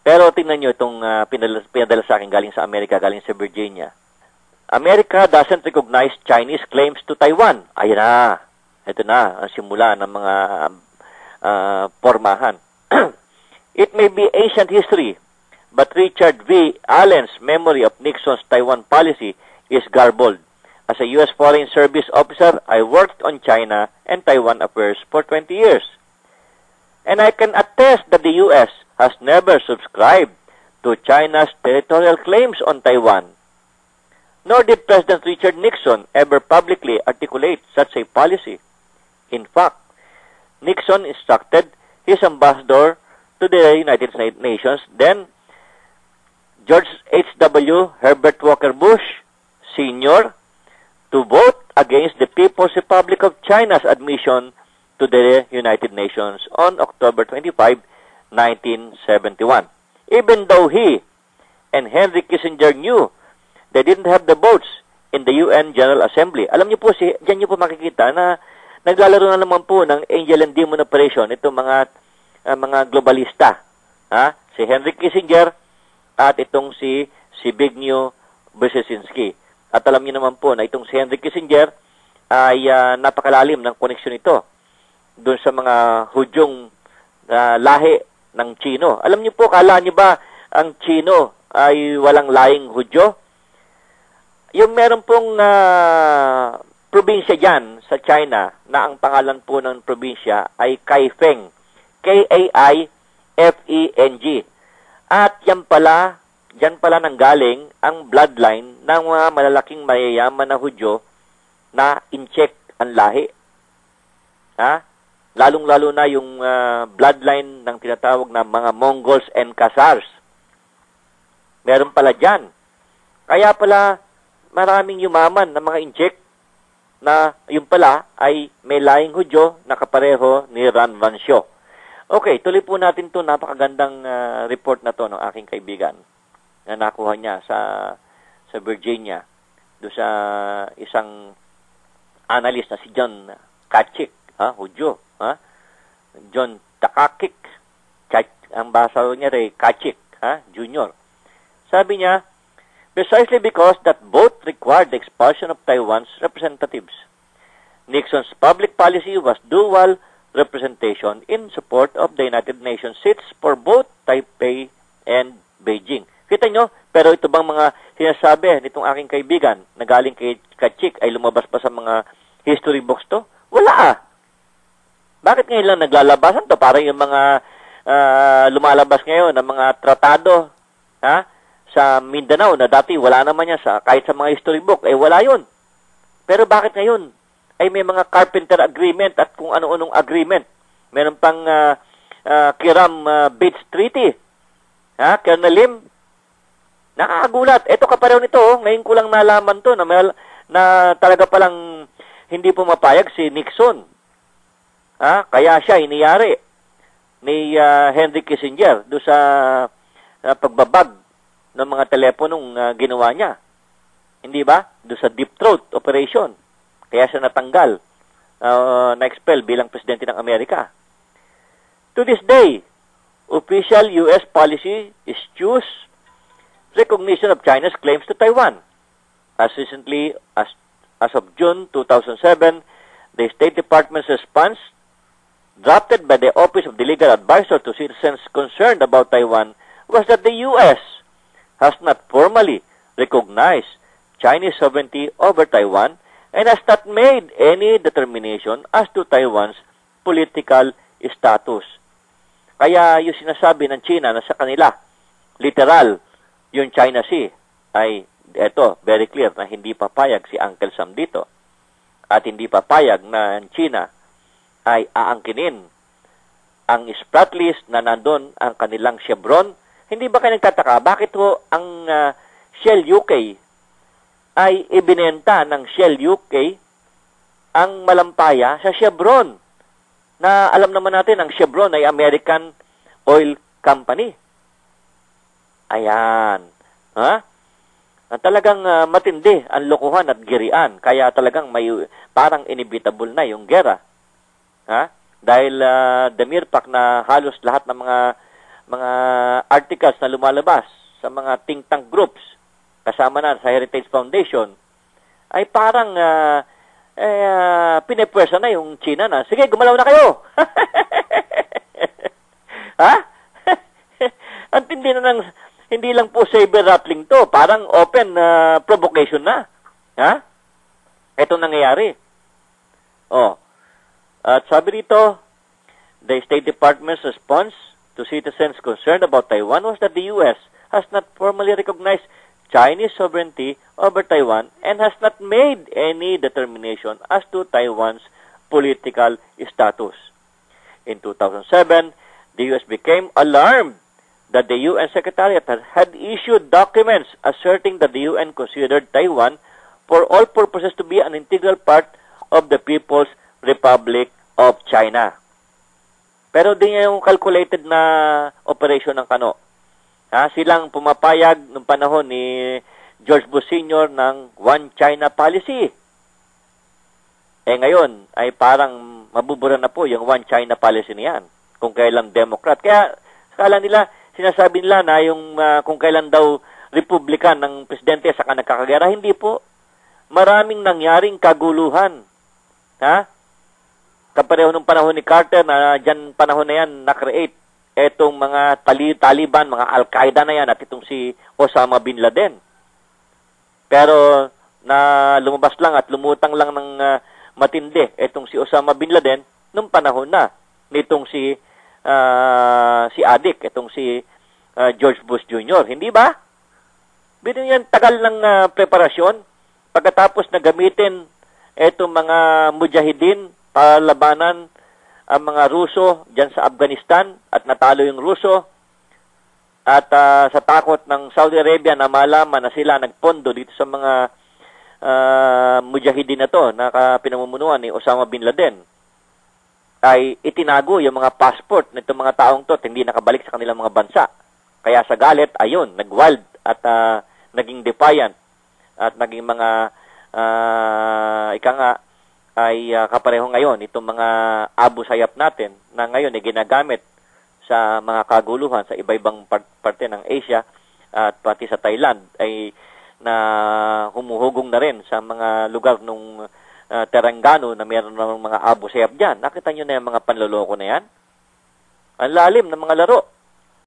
Pero tingnan nyo itong pinadala sa akin galing sa Amerika, galing sa Virginia. America doesn't recognize Chinese claims to Taiwan. Ayan na. Ito na ang simula ng mga pormahan. It may be ancient history, but Richard V. Allen's memory of Nixon's Taiwan policy is garbled. As a U.S. Foreign Service officer, I worked on China and Taiwan affairs for 20 years. And I can attest that the U.S. has never subscribed to China's territorial claims on Taiwan. Nor did President Richard Nixon ever publicly articulate such a policy. In fact, Nixon instructed his ambassador to the United Nations, then George H.W. Herbert Walker Bush, Sr., to vote against the People's Republic of China's admission to the United Nations on October 25, 1971. Even though he and Henry Kissinger knew they didn't have the votes in the UN General Assembly. Alam niyo po, diyan niyo po makikita na naglalaro na naman po ng Angel and Demon Operation itong mga globalista. Si Henry Kissinger at itong si Zbigniew Brzezinski. At alam niyo naman po na itong si Henry Kissinger ay napakalalim ng koneksyon ito doon sa mga Hudyong lahi ng Chino. Alam niyo po, kala niyo ba ang Chino ay walang lahing Hudyo? Yung meron pong probinsya dyan sa China na ang pangalan po ng probinsya ay Kaifeng. K-A-I-F-E-N-G. At dyan pala nanggaling ang bloodline ng mga malalaking mayayaman na Hudyo na in-check ang lahi. Lalong-lalo na yung bloodline ng tinatawag na mga Mongols and Khazars. Meron pala dyan. Kaya pala maraming yumaman na mga in-check na yung pala ay may lahing Hudyo na kapareho ni Ran Vansyo. Okay, tuloy po natin to napakagandang report na to ng aking kaibigan na nakuha niya sa Virginia do sa isang analyst na si John Kachik, Hudyo, John Takakik, ang basa niya rin Kachik, Junior. Sabi niya, precisely because that vote required the expulsion of Taiwan's representatives. Nixon's public policy was dual representation in support of the United Nations seats for both Taipei and Beijing. Kita nyo, pero ito bang mga sinasabi nitong aking kaibigan na galing kay Kachik ay lumabas pa sa mga history books to? Wala Bakit ngayon lang naglalabasan to? Parang yung mga lumalabas ngayon ng mga tratado, sa Mindanao na dati wala naman yan kahit sa mga history book, wala yun. Pero bakit ngayon? Ay may mga carpenter agreement at kung ano-anong agreement. Meron pang Kiram Beach Treaty. Colonel Lim, nakakagulat. Ito kapareho nito, ngayon ko lang nalaman to na talaga palang hindi pumapayag si Nixon. Kaya siya iniyari ni Henry Kissinger do sa pagbabag ng mga teleponong ginawa niya. Hindi ba? Doon sa deep throat operation. Kaya siya natanggal, na-expel bilang presidente ng Amerika. To this day, official U.S. policy eschews recognition of China's claims to Taiwan. As recently as of June 2007, the State Department's response, drafted by the Office of the Legal Advisor to citizens concerned about Taiwan, was that the U.S. has not formally recognized Chinese sovereignty over Taiwan and has not made any determination as to Taiwan's political status. Kaya yung sinasabi ng China na sa kanila, literal, yung China Sea, ay eto, very clear na hindi papayag si Uncle Sam dito. At hindi papayag na ang China ay aangkinin ang sprat list na nandun ang kanilang Chevron. Hindi ba kayo nagtataka? Bakit ho ang Shell UK ay ibinenta ng Shell UK ang malampaya sa Chevron? Na alam naman natin, ang Chevron ay American Oil Company. Ayan. Talagang matindi ang lokohan at girian. Kaya talagang may parang inevitable na yung gera. Dahil the mere fact na halos lahat ng mga mga articles na lumalabas sa mga think tank groups, kasama na sa Heritage Foundation, ay parang pinepwersa na yung China na, sige, gumalaw na kayo. Ha? Ang tindi na ng, hindi lang po saber rattling to, parang open provocation na. Ha? Ito nangyayari. Oh. At sabi dito, the State Department's response to citizens concerned about Taiwan was that the U.S. has not formally recognized Chinese sovereignty over Taiwan and has not made any determination as to Taiwan's political status. In 2007, the U.S. became alarmed that the UN Secretariat had issued documents asserting that the UN considered Taiwan for all purposes to be an integral part of the People's Republic of China. Pero di niya yung calculated na operation ng Kano. Silang pumapayag nung panahon ni George Bush Sr. ng One China policy. Ngayon ay parang mabubura na po yung One China policy niyan kung kailan Democrat. Kaya akala nila, sinasabi nila na yung kung kailan daw Republican ng presidente saka nagkakagera. Hindi po. Maraming nangyaring kaguluhan. Kapareho nung panahon ni Carter na dyan panahon na yan na-create etong mga Taliban, mga Al-Qaeda na yan at itong si Osama Bin Laden. Pero na lumabas lang at lumutang lang ng matindi etong si Osama Bin Laden nung panahon na nitong si Adik, itong si George Bush Jr. Hindi ba? Bino yan tagal ng preparasyon pagkatapos na gamitin etong mga mujahidin palabanan ang mga Ruso dyan sa Afghanistan at natalo yung Ruso at sa takot ng Saudi Arabia na malaman na sila nagpondo dito sa mga mujahidin na to na pinamumunuan ni Osama Bin Laden ay itinago yung mga passport ng itong mga taong to at hindi nakabalik sa kanilang mga bansa. Kaya sa galit, ayun, nag-wild at naging defiant at naging mga ika nga ay kapareho ngayon itong mga Abu Sayyaf natin na ngayon ay ginagamit sa mga kaguluhan sa iba-ibang parte ng Asia at pati sa Thailand ay na humuhugong na rin sa mga lugar nung Terengganu na mayroon ng mga Abu Sayyaf dyan. Nakita nyo na yung mga panloloko na yan? Ang lalim ng mga laro.